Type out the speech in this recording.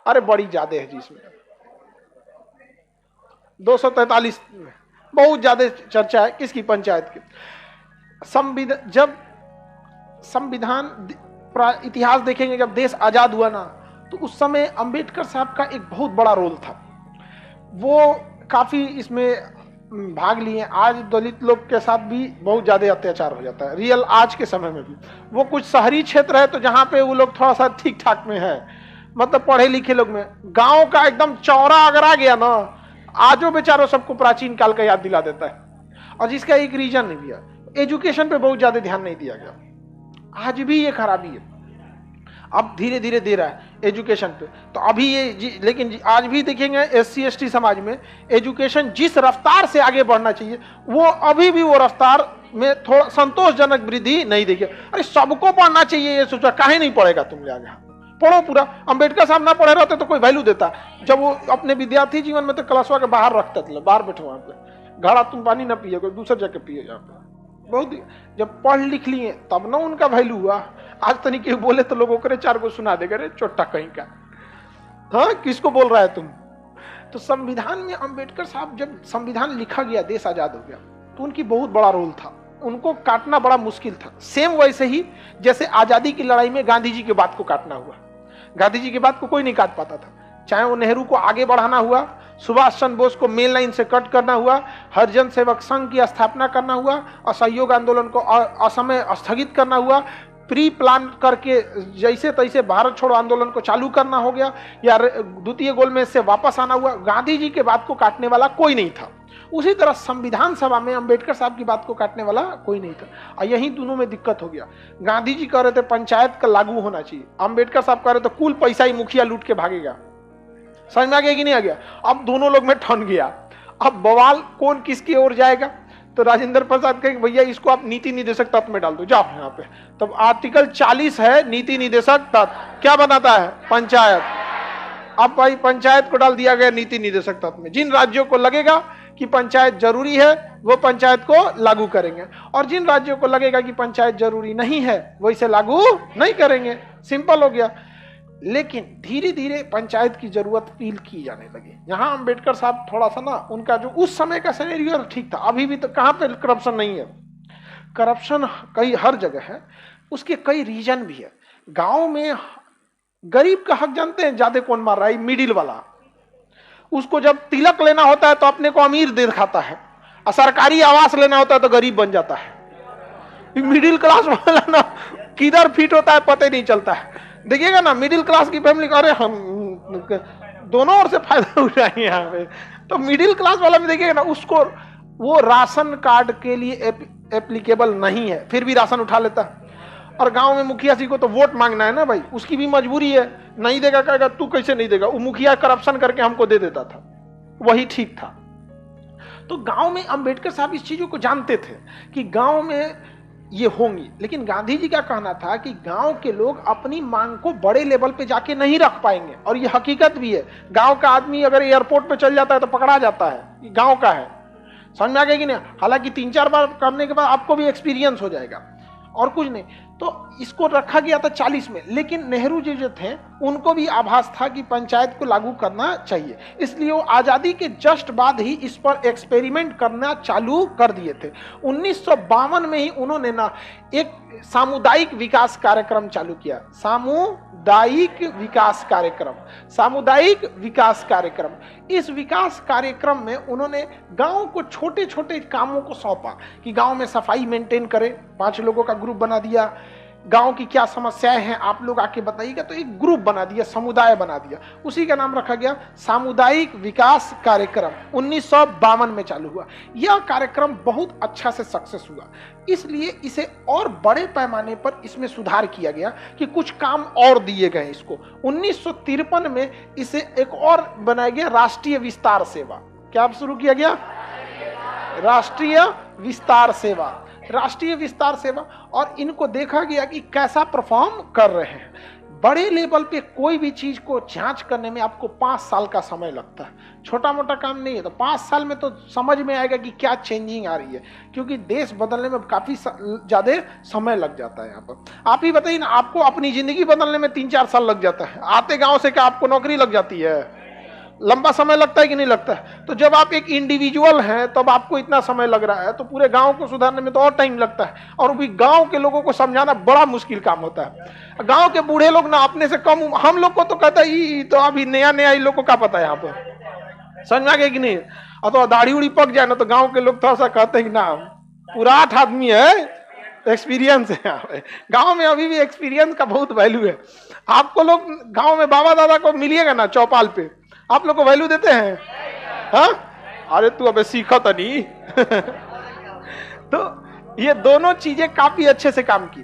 अरे बड़ी ज्यादा है जी इसमें, 243 बहुत ज्यादा चर्चा है। किसकी? पंचायत की। संविधान, जब संविधान इतिहास देखेंगे, जब देश आजाद हुआ ना, तो उस समय अंबेडकर साहब का एक बहुत बड़ा रोल था। वो काफी इसमें भाग लिए। आज दलित लोग के साथ भी बहुत ज्यादा अत्याचार हो जाता है, रियल आज के समय में भी। वो कुछ शहरी क्षेत्र है तो जहां पे वो लोग थोड़ा सा ठीक ठाक में है, मतलब पढ़े लिखे लोग में। गांव का एकदम चौरा अगर आ गया ना, आजो बेचारों सबको प्राचीन काल का याद दिला देता है। और जिसका एक रीजन नहीं दिया, एजुकेशन पे बहुत ज्यादा ध्यान नहीं दिया गया। आज भी ये खराबी है, अब धीरे धीरे दे रहा है एजुकेशन पे। तो अभी ये लेकिन आज भी देखेंगे SC ST समाज में एजुकेशन जिस रफ्तार से आगे बढ़ना चाहिए, वो अभी भी वो रफ्तार में थोड़ा संतोषजनक वृद्धि नहीं देखिए। अरे सबको पढ़ना चाहिए, ये सोचा काहे नहीं पढ़ेगा तुम, आगे पढ़ो पूरा। अंबेडकर साहब ना पढ़े रहते तो कोई वैल्यू देता? जब वो अपने विद्यार्थी जीवन में तो क्लासवा के बाहर रखते थे, बाहर बैठो वहां पे, घड़ा तुम पानी ना पिए, कोई दूसरे जगह पिए यहाँ पे। बहुत जब पढ़ लिख लिए तब ना उनका वैल्यू हुआ। आज तनिक बोले तो लोगों करे 4 को सुना देगा, रे चोट्टा कहीं का, हाँ किसको बोल रहा है तुम। तो संविधान में अंबेडकर साहब, जब संविधान लिखा गया, देश आजाद हो गया, तो उनकी बहुत बड़ा रोल था। उनको काटना बड़ा मुश्किल था। सेम वैसे ही जैसे आजादी की लड़ाई में गांधी जी की बात को काटना हुआ। गांधी जी की बात को कोई नहीं काट पाता था, चाहे वो नेहरू को आगे बढ़ाना हुआ, सुभाष चंद्र बोस को मेन लाइन से कट करना हुआ, हरिजन सेवक संघ की स्थापना करना हुआ, असहयोग आंदोलन को असमय स्थगित करना हुआ, प्री प्लान करके जैसे तैसे भारत छोड़ो आंदोलन को चालू करना हो गया, या द्वितीय गोलमेज से वापस आना हुआ। गांधी जी के बात को काटने वाला कोई नहीं था। उसी तरह संविधान सभा में अंबेडकर साहब की बात को काटने वाला कोई नहीं था। और यही दोनों में दिक्कत हो गया। गांधी जी कह रहे थे पंचायत का लागू होना चाहिए, अंबेडकर साहब कह रहे थे कुल पैसा ही मुखिया लूट के भागेगा। समझ में आ गया कि नहीं आ गया? अब दोनों लोग में ठन गया। अब बवाल कौन किसकी ओर जाएगा? तो राजेंद्र प्रसाद कहे भैया इसको आप नीति निदेशक तत्व में डाल दो, जाओ यहाँ पे। तब आर्टिकल 40 है नीति निदेशक तत्व, क्या बनाता है? पंचायत। अब भाई पंचायत को डाल दिया गया नीति निदेशक तत्व में। जिन राज्यों को लगेगा कि पंचायत जरूरी है वो पंचायत को लागू करेंगे, और जिन राज्यों को लगेगा कि पंचायत जरूरी नहीं है वो इसे लागू नहीं करेंगे। सिंपल हो गया। लेकिन धीरे धीरे पंचायत की जरूरत फील की जाने लगी। यहाँ अंबेडकर साहब थोड़ा सा ना, उनका जो उस समय का सिनेरियो ठीक था। अभी भी तो कहाँ पे करप्शन नहीं है? करप्शन कई हर जगह है, उसके कई रीजन भी है। गांव में गरीब का हक जानते हैं ज्यादा कौन मार रहा है? मिडिल वाला। उसको जब तिलक लेना होता है तो अपने को अमीर दिखाता है, और सरकारी आवास लेना होता है तो गरीब बन जाता है। मिडिल क्लास वाला ना किधर फिट होता है पता ही नहीं चलता है। देखिएगा ना मिडिल क्लास की फैमिली, अरे हम दोनों ओर से फायदा उठाएंगे यहाँ पे। तो मिडिल क्लास वाला भी देखिएगा ना, उसको वो राशन कार्ड के लिए एप्लीकेबल नहीं है, फिर भी राशन उठा लेता है। और गांव में मुखिया जी को तो वोट मांगना है ना भाई, उसकी भी मजबूरी है। नहीं देगा कहेगा तू कैसे नहीं देगा, वो मुखिया करप्शन करके हमको दे देता था, वही ठीक था। तो गांव में अंबेडकर साहब इस चीजों को जानते थे कि गांव में ये होंगी। लेकिन गांधी जी का कहना था कि गांव के लोग अपनी मांग को बड़े लेवल पे जाके नहीं रख पाएंगे, और ये हकीकत भी है। गांव का आदमी अगर एयरपोर्ट पे चल जाता है तो पकड़ा जाता है, ये गांव का है। समझ में आ गया कि नहीं? हालांकि 3-4 बार करने के बाद आपको भी एक्सपीरियंस हो जाएगा, और कुछ नहीं। तो इसको रखा गया था 40 में। लेकिन नेहरू जी जो थे उनको भी आभास था कि पंचायत को लागू करना चाहिए, इसलिए वो आजादी के जस्ट बाद ही इस पर एक्सपेरिमेंट करना चालू कर दिए थे। 1952 में ही उन्होंने ना एक सामुदायिक विकास कार्यक्रम चालू किया। सामुदायिक विकास कार्यक्रम, सामुदायिक विकास कार्यक्रम। इस विकास कार्यक्रम में उन्होंने गांव को छोटे छोटे कामों को सौंपा कि गांव में सफाई मेंटेन करें। 5 लोगों का ग्रुप बना दिया, गांव की क्या समस्याएं हैं आप लोग आके बताइएगा, तो एक ग्रुप बना दिया, समुदाय बना दिया। उसी का नाम रखा गया सामुदायिक विकास कार्यक्रम। 1952 में चालू हुआ। यह कार्यक्रम बहुत अच्छा से सक्सेस हुआ, इसलिए इसे और बड़े पैमाने पर इसमें सुधार किया गया कि कुछ काम और दिए गए इसको। 1953 में इसे एक और बनाया गया, राष्ट्रीय विस्तार सेवा। क्या शुरू किया गया? राष्ट्रीय विस्तार सेवा, राष्ट्रीय विस्तार सेवा। और इनको देखा गया कि कैसा परफॉर्म कर रहे हैं। बड़े लेवल पे कोई भी चीज को जांच करने में आपको 5 साल का समय लगता है, छोटा मोटा काम नहीं है। तो 5 साल में तो समझ में आएगा कि क्या चेंजिंग आ रही है, क्योंकि देश बदलने में काफी ज्यादा समय लग जाता है। यहाँ पर आप ही बताइए ना, आपको अपनी जिंदगी बदलने में 3-4 साल लग जाता है, आते गांव से क्या आपको नौकरी लग जाती है? लंबा समय लगता है कि नहीं लगता है? तो जब आप एक इंडिविजुअल हैं तब आपको इतना समय लग रहा है, तो पूरे गांव को सुधारने में तो और टाइम लगता है, और भी गांव के लोगों को समझाना बड़ा मुश्किल काम होता है। गांव के बूढ़े लोग ना अपने से कम, हम लोग को तो कहता है तो अभी नया नया इन लोग को क्या पता है यहाँ पर, समझ में आ गया कि नहीं? और तो दाढ़ी उड़ी पक जाए ना तो गाँव के लोग थोड़ा सा कहते हैं कि ना पूरा 8 आदमी है, एक्सपीरियंस है। गांव में अभी भी एक्सपीरियंस का बहुत वैल्यू है। आपको लोग गांव में बाबा दादा को मिलिएगा ना चौपाल पे, आप लोग को वैल्यू देते हैं? हाँ, अरे तू अबे सीखा तो नहीं। तो ये दोनों चीजें काफी अच्छे से काम की।